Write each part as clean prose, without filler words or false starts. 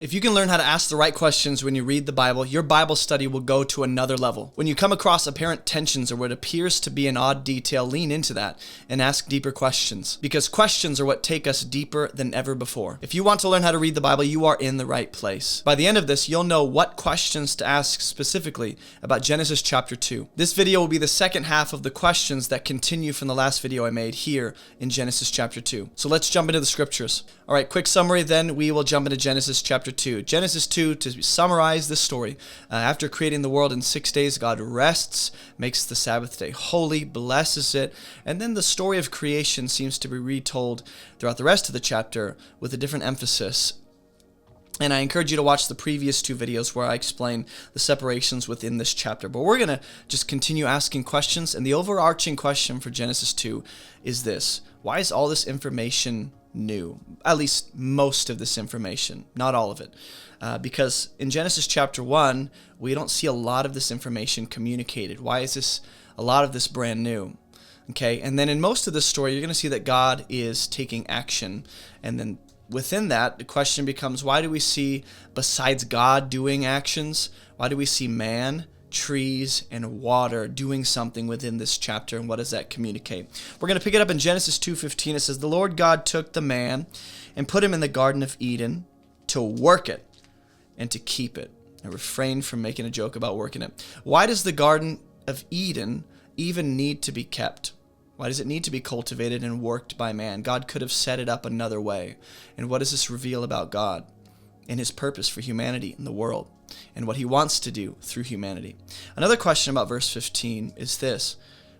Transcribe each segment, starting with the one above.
If you can learn how to ask the right questions when you read the Bible, your Bible study will go to another level. When you come across apparent tensions or what appears to be an odd detail, lean into that and ask deeper questions, because questions are what take us deeper than ever before. If you want to learn how to read the Bible, you are in the right place. By the end of this, you'll know what questions to ask specifically about Genesis chapter 2. This video will be the second half of the questions that continue from the last video I made here in Genesis chapter 2. So let's jump into the scriptures. All right, quick summary, then we will jump into Genesis chapter 2. Genesis 2, to summarize this story, after creating the world in 6 days, God rests, makes the Sabbath day holy, blesses it, and then the story of creation seems to be retold throughout the rest of the chapter with a different emphasis. And I encourage you to watch the previous two videos where I explain the separations within this chapter. But we're going to just continue asking questions, and the overarching question for Genesis 2 is this: why is all this information new? At least most of this information, not all of it. Because in Genesis chapter 1, we don't see a lot of this information communicated. Why is a lot of this brand new? Okay, and then in most of this story, you're going to see that God is taking action. And then within that, the question becomes, why do we see, besides God doing actions, why do we see man, trees, and water doing something within this chapter, and what does that communicate? We're going to pick it up in Genesis 2:15. It says, "The Lord God took the man and put him in the Garden of Eden to work it and to keep it." I refrained from making a joke about working it. Why does the Garden of Eden even need to be kept? Why does it need to be cultivated and worked by man? God could have set it up another way. And what does this reveal about God and his purpose for humanity in the world, and what he wants to do through humanity? Another question about verse 15 is this: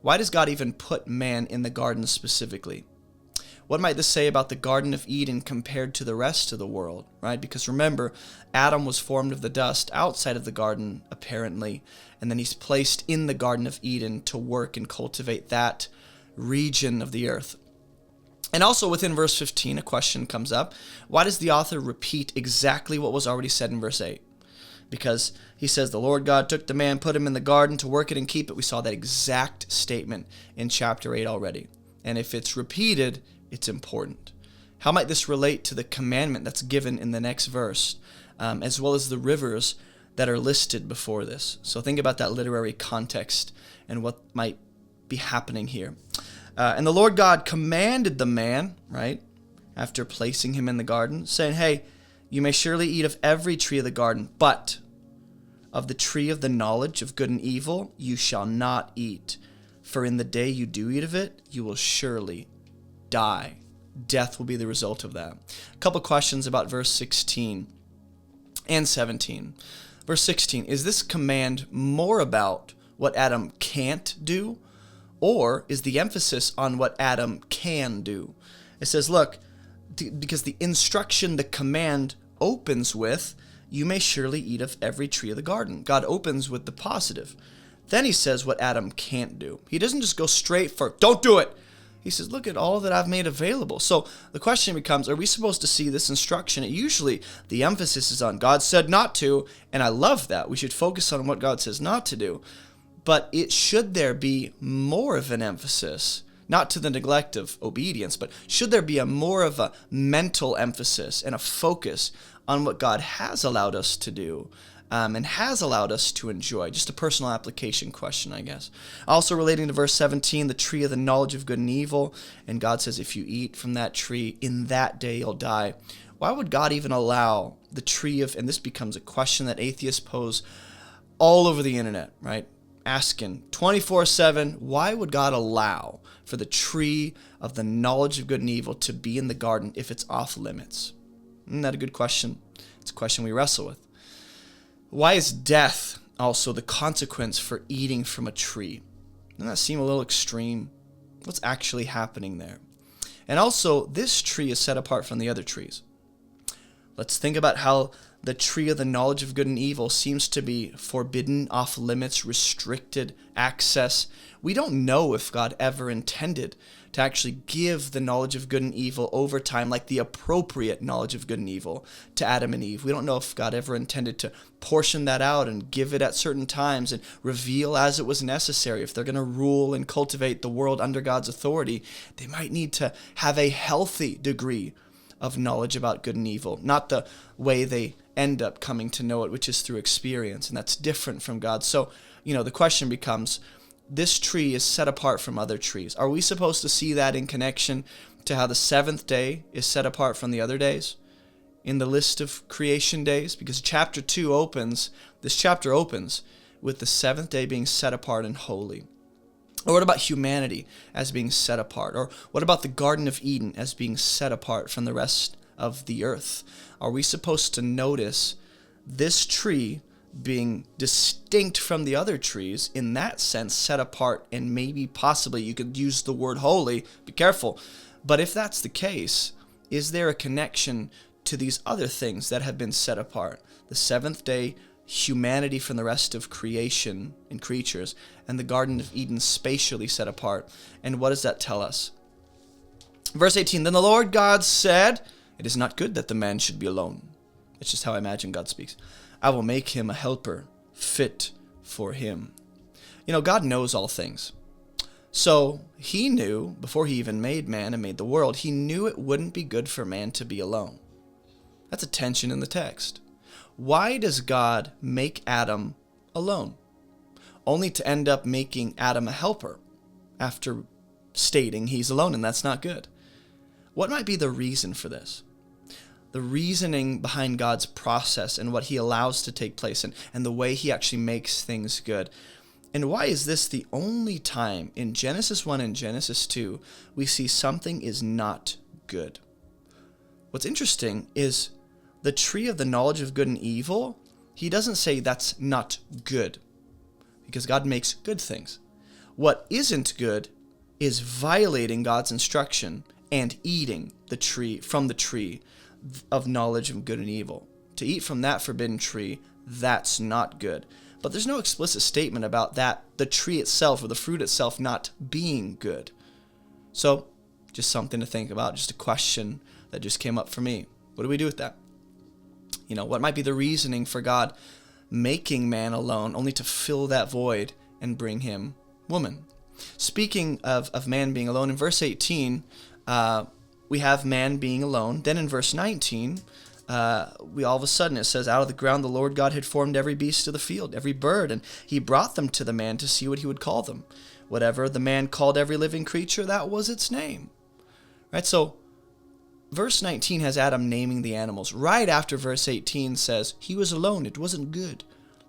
why does God even put man in the garden specifically? What might this say about the Garden of Eden compared to the rest of the world, right? Because remember, Adam was formed of the dust outside of the garden, apparently, and then he's placed in the Garden of Eden to work and cultivate that region of the earth. And also within verse 15, a question comes up: why does the author repeat exactly what was already said in verse 8? Because he says, "The Lord God took the man, put him in the garden to work it and keep it." We saw that exact statement in chapter 8 already. And if it's repeated, it's important. How might this relate to the commandment that's given in the next verse, as well as the rivers that are listed before this? So think about that literary context and what might be happening here. And the Lord God commanded the man, right, after placing him in the garden, saying, "Hey, you may surely eat of every tree of the garden, but of the tree of the knowledge of good and evil you shall not eat. For in the day you do eat of it, you will surely die." Death will be the result of that. A couple questions about verse 16 and 17. Verse 16, is this command more about what Adam can't do, or is the emphasis on what Adam can do? It says, look, because the instruction, the command opens with, "You may surely eat of every tree of the garden." God opens with the positive. Then he says what Adam can't do. He doesn't just go straight for, "Don't do it." He says, "Look at all that I've made available." So the question becomes, are we supposed to see this instruction? Usually the emphasis is on God said not to, and I love that. We should focus on what God says not to do. But should there be more of an emphasis, not to the neglect of obedience, but should there be more of a mental emphasis and a focus on what God has allowed us to do and has allowed us to enjoy? Just a personal application question, I guess. Also relating to verse 17, the tree of the knowledge of good and evil, and God says if you eat from that tree, in that day you'll die. Why would God even allow the tree of, and this becomes a question that atheists pose all over the internet, right? Asking 24/7, why would God allow for the tree of the knowledge of good and evil to be in the garden if it's off limits? Isn't that a good question? It's a question we wrestle with. Why is death also the consequence for eating from a tree? Doesn't that seem a little extreme? What's actually happening there? And also, this tree is set apart from the other trees. Let's think about how the tree of the knowledge of good and evil seems to be forbidden, off limits, restricted access. We don't know if God ever intended to actually give the knowledge of good and evil over time, like the appropriate knowledge of good and evil, to Adam and Eve. We don't know if God ever intended to portion that out and give it at certain times and reveal as it was necessary. If they're going to rule and cultivate the world under God's authority, they might need to have a healthy degree of knowledge about good and evil, not the way they end up coming to know it, which is through experience, and that's different from God. So, the question becomes, this tree is set apart from other trees. Are we supposed to see that in connection to how the seventh day is set apart from the other days in the list of creation days? Because this chapter opens with the seventh day being set apart and holy. Or what about humanity as being set apart? Or what about the Garden of Eden as being set apart from the rest of the earth? Are we supposed to notice this tree being distinct from the other trees, in that sense set apart, and maybe possibly you could use the word holy, be careful. But if that's the case, is there a connection to these other things that have been set apart? The seventh day, humanity from the rest of creation and creatures, and the Garden of Eden spatially set apart. And what does that tell us? Verse 18, then the Lord God said, it is not good that the man should be alone. It's just how I imagine God speaks. I will make him a helper fit for him. God knows all things. So he knew, before he even made man and made the world, he knew it wouldn't be good for man to be alone. That's a tension in the text. Why does God make Adam alone? Only to end up making Adam a helper after stating he's alone, and that's not good. What might be the reason for this? The reasoning behind God's process and what he allows to take place, and the way he actually makes things good. And why is this the only time in Genesis 1 and Genesis 2 we see something is not good? What's interesting is the tree of the knowledge of good and evil, he doesn't say that's not good, because God makes good things. What isn't good is violating God's instruction and eating from the tree of knowledge of good and evil. To eat from that forbidden tree, that's not good. But there's no explicit statement about that, the tree itself or the fruit itself not being good. So, just something to think about, just a question that just came up for me. What do we do with that? What might be the reasoning for God making man alone only to fill that void and bring him woman? Speaking of man being alone, in verse 18, we have man being alone. Then in verse 19, we all of a sudden, it says, out of the ground the Lord God had formed every beast of the field, every bird, and he brought them to the man to see what he would call them. Whatever the man called every living creature, that was its name. Right? So, verse 19 has Adam naming the animals. Right after verse 18 says, he was alone, it wasn't good.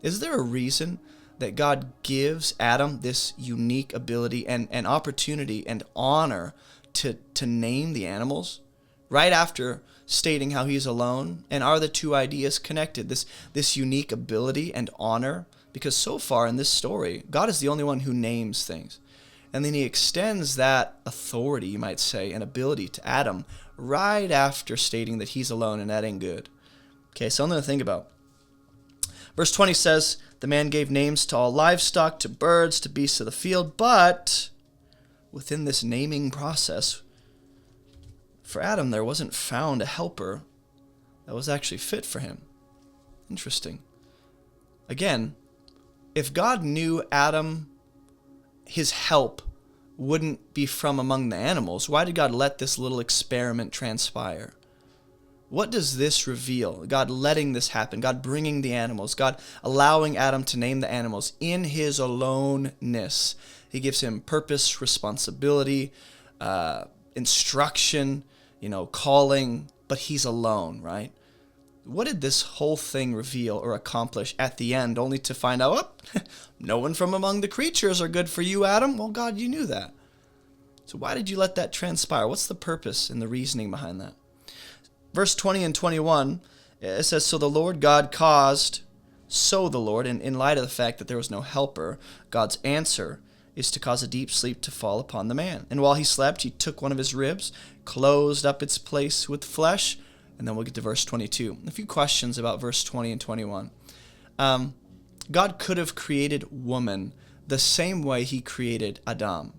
Is there a reason that God gives Adam this unique ability and opportunity and honor to name the animals right after stating how he's alone? And are the two ideas connected, this unique ability and honor? Because so far in this story, God is the only one who names things, and then he extends that authority, you might say, and ability to Adam right after stating that he's alone, and that ain't good. Okay, something to think about. Verse 20 says, the man gave names to all livestock, to birds, to beasts of the field, but within this naming process, for Adam, there wasn't found a helper that was actually fit for him. Interesting. Again, if God knew Adam, his help wouldn't be from among the animals, why did God let this little experiment transpire? What does this reveal? God letting this happen, God bringing the animals, God allowing Adam to name the animals in his aloneness. He gives him purpose, responsibility, instruction, calling, but he's alone, right? What did this whole thing reveal or accomplish at the end, only to find out, no one from among the creatures are good for you, Adam? Well, God, you knew that. So why did you let that transpire? What's the purpose and the reasoning behind that? Verse 20 and 21, it says, so the Lord God caused, and in light of the fact that there was no helper, God's answer is to cause a deep sleep to fall upon the man. And while he slept, he took one of his ribs, closed up its place with flesh, and then we'll get to verse 22. A few questions about verse 20 and 21. God could have created woman the same way he created Adam.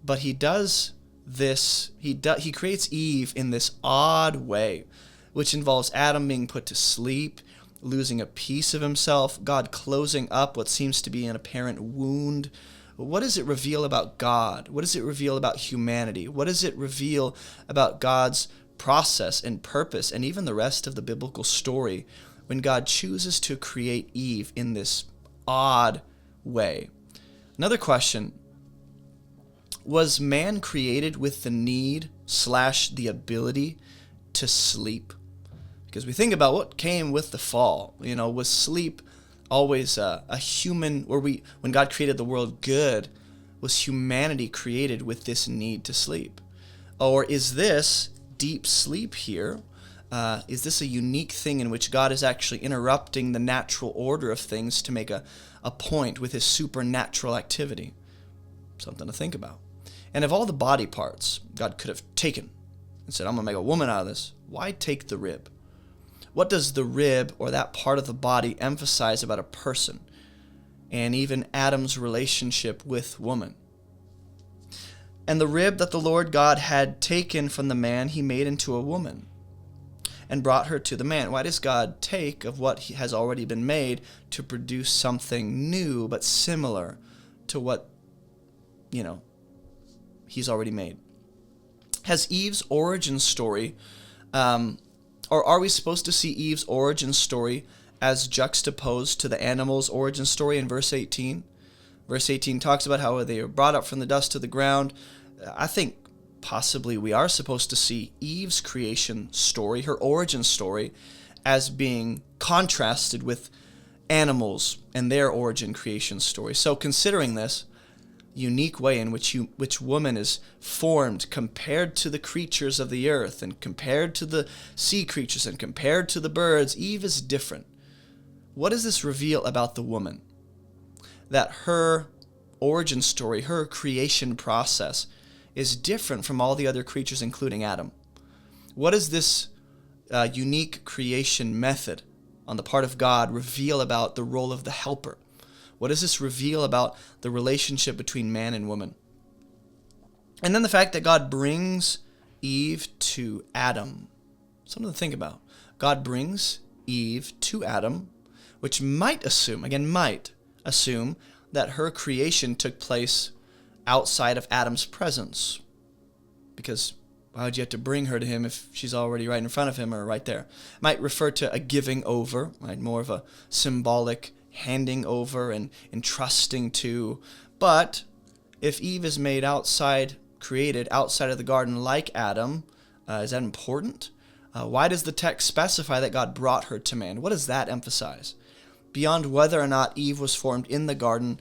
But he does this, he creates Eve in this odd way, which involves Adam being put to sleep, losing a piece of himself, God closing up what seems to be an apparent wound. What does it reveal about God? What does it reveal about humanity? What does it reveal about God's process and purpose and even the rest of the biblical story when God chooses to create Eve in this odd way. Another question: was man created with the need / the ability to sleep? Because we think about what came with the fall. Was sleep always a human, when God created the world good, was humanity created with this need to sleep? Or is this deep sleep here? Is this a unique thing in which God is actually interrupting the natural order of things to make a point with his supernatural activity? Something to think about. And of all the body parts God could have taken and said, I'm going to make a woman out of this, why take the rib? What does the rib, or that part of the body, emphasize about a person and even Adam's relationship with woman? And the rib that the Lord God had taken from the man, he made into a woman and brought her to the man. Why does God take of what has already been made to produce something new but similar to what, he's already made? Has Eve's origin story, or are we supposed to see Eve's origin story as juxtaposed to the animal's origin story in verse 18? Verse 18 talks about how they were brought up from the dust to the ground. I think possibly we are supposed to see Eve's creation story, her origin story, as being contrasted with animals and their origin creation story. So considering this unique way in which woman is formed compared to the creatures of the earth and compared to the sea creatures and compared to the birds, Eve is different. What does this reveal about the woman? That her origin story, her creation process, is different from all the other creatures, including Adam. What does this unique creation method on the part of God reveal about the role of the helper? What does this reveal about the relationship between man and woman? And then the fact that God brings Eve to Adam. Something to think about. God brings Eve to Adam, which might assume that her creation took place outside of Adam's presence. Because why would you have to bring her to him if she's already right in front of him or right there? It might refer to a giving over, right? More of a symbolic handing over and entrusting to. But if Eve is made created outside of the garden like Adam, is that important? Why does the text specify that God brought her to man? What does that emphasize? Beyond whether or not Eve was formed in the garden,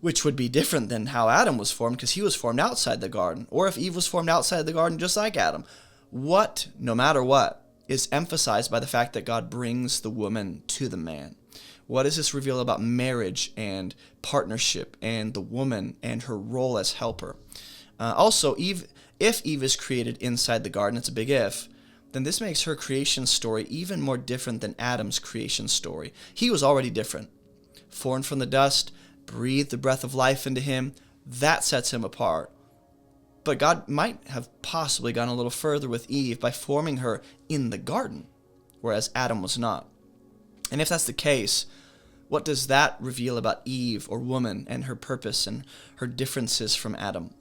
which would be different than how Adam was formed because he was formed outside the garden, or if Eve was formed outside the garden just like Adam, no matter what, is emphasized by the fact that God brings the woman to the man? What does this reveal about marriage and partnership and the woman and her role as helper? Also, if Eve is created inside the garden, it's a big if, then this makes her creation story even more different than Adam's creation story. He was already different. Formed from the dust, breathed the breath of life into him. That sets him apart. But God might have possibly gone a little further with Eve by forming her in the garden, whereas Adam was not. And if that's the case, what does that reveal about Eve or woman and her purpose and her differences from Adam?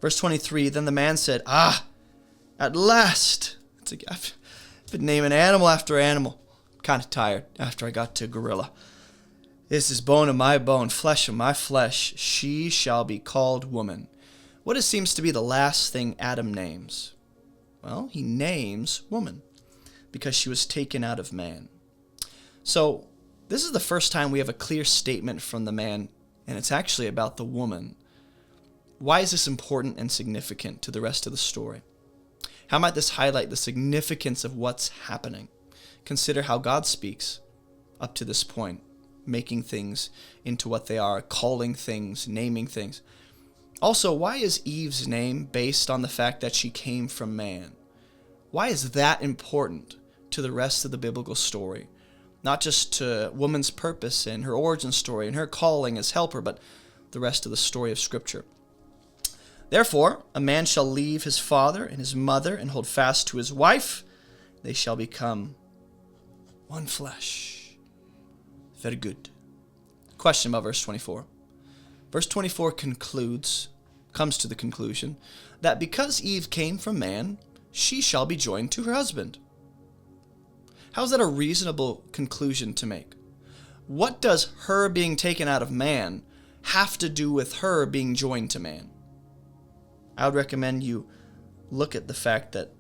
Verse 23, then the man said, at last. I've been naming animal after animal. I'm kind of tired after I got to gorilla. This is bone of my bone, flesh of my flesh. She shall be called woman. What seems to be the last thing Adam names? Well, he names woman because she was taken out of man. So this is the first time we have a clear statement from the man, and it's actually about the woman. Why is this important and significant to the rest of the story? How might this highlight the significance of what's happening? Consider how God speaks up to this point, making things into what they are, calling things, naming things. Also, why is Eve's name based on the fact that she came from man? Why is that important to the rest of the biblical story? Not just to woman's purpose and her origin story and her calling as helper, but the rest of the story of Scripture. Therefore, a man shall leave his father and his mother and hold fast to his wife. They shall become one flesh. Very good. Question about verse 24. Verse 24 comes to the conclusion that because Eve came from man, she shall be joined to her husband. How is that a reasonable conclusion to make? What does her being taken out of man have to do with her being joined to man? I would recommend you look at the fact that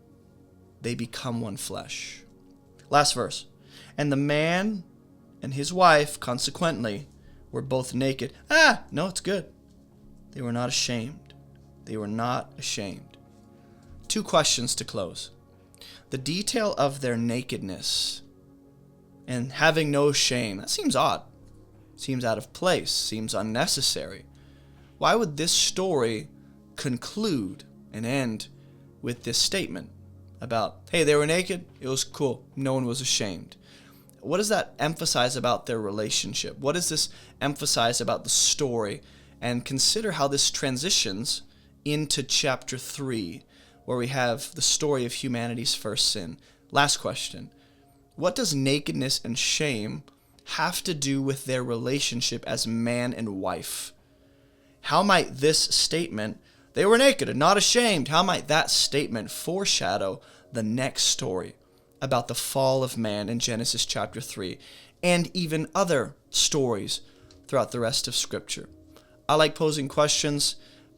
they become one flesh. Last verse. And the man and his wife, consequently, were both naked. No, it's good. They were not ashamed. They were not ashamed. 2 questions to close. The detail of their nakedness and having no shame, that seems odd. Seems out of place. Seems unnecessary. Why would this story conclude and end with this statement about, hey, they were naked, it was cool, no one was ashamed? What does that emphasize about their relationship? What does this emphasize about the story? And consider how this transitions into chapter 3, where we have the story of humanity's first sin. Last question. What does nakedness and shame have to do with their relationship as man and wife? How might this statement, they were naked and not ashamed, how might that statement foreshadow the next story about the fall of man in Genesis chapter 3, and even other stories throughout the rest of Scripture? I like posing questions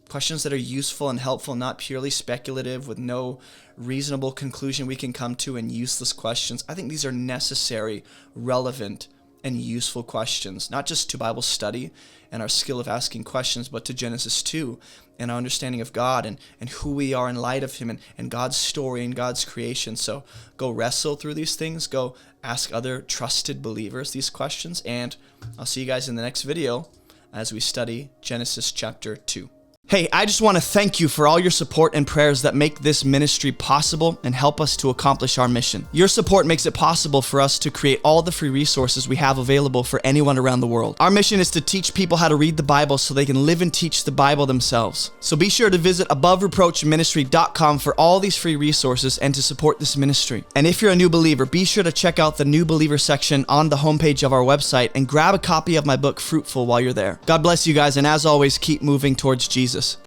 that are useful and helpful, not purely speculative with no reasonable conclusion we can come to, and useless questions. I think these are necessary, relevant, and useful questions, not just to Bible study and our skill of asking questions, but to Genesis 2 and our understanding of God and who we are in light of Him and God's story and God's creation. So go wrestle through these things. Go ask other trusted believers these questions. And I'll see you guys in the next video as we study Genesis chapter 2. Hey, I just want to thank you for all your support and prayers that make this ministry possible and help us to accomplish our mission. Your support makes it possible for us to create all the free resources we have available for anyone around the world. Our mission is to teach people how to read the Bible so they can live and teach the Bible themselves. So be sure to visit abovereproachministry.com for all these free resources and to support this ministry. And if you're a new believer, be sure to check out the new believer section on the homepage of our website and grab a copy of my book, Fruitful, while you're there. God bless you guys, and as always, keep moving towards Jesus.